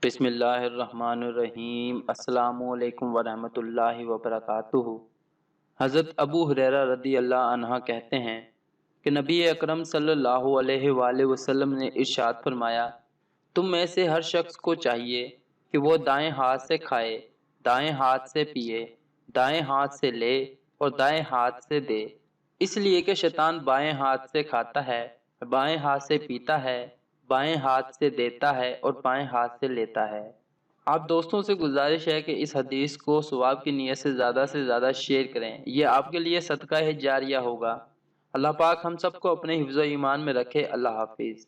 بسم اللہ الرحمن الرحیم۔ السلام علیکم ورحمۃ اللہ وبرکاتہ۔ حضرت ابو ہریرہ رضی اللہ عنہ کہتے ہیں کہ نبی اکرم صلی اللہ علیہ وآلہ وسلم نے ارشاد فرمایا، تم میں سے ہر شخص کو چاہیے کہ وہ دائیں ہاتھ سے کھائے، دائیں ہاتھ سے پیے، دائیں ہاتھ سے لے اور دائیں ہاتھ سے دے، اس لیے کہ شیطان بائیں ہاتھ سے کھاتا ہے، بائیں ہاتھ سے پیتا ہے، بائیں ہاتھ سے دیتا ہے اور بائیں ہاتھ سے لیتا ہے۔ آپ دوستوں سے گزارش ہے کہ اس حدیث کو ثواب کی نیت سے زیادہ شیئر کریں، یہ آپ کے لیے صدقہ جاریہ ہوگا۔ اللہ پاک ہم سب کو اپنے حفظ و ایمان میں رکھے۔ اللہ حافظ۔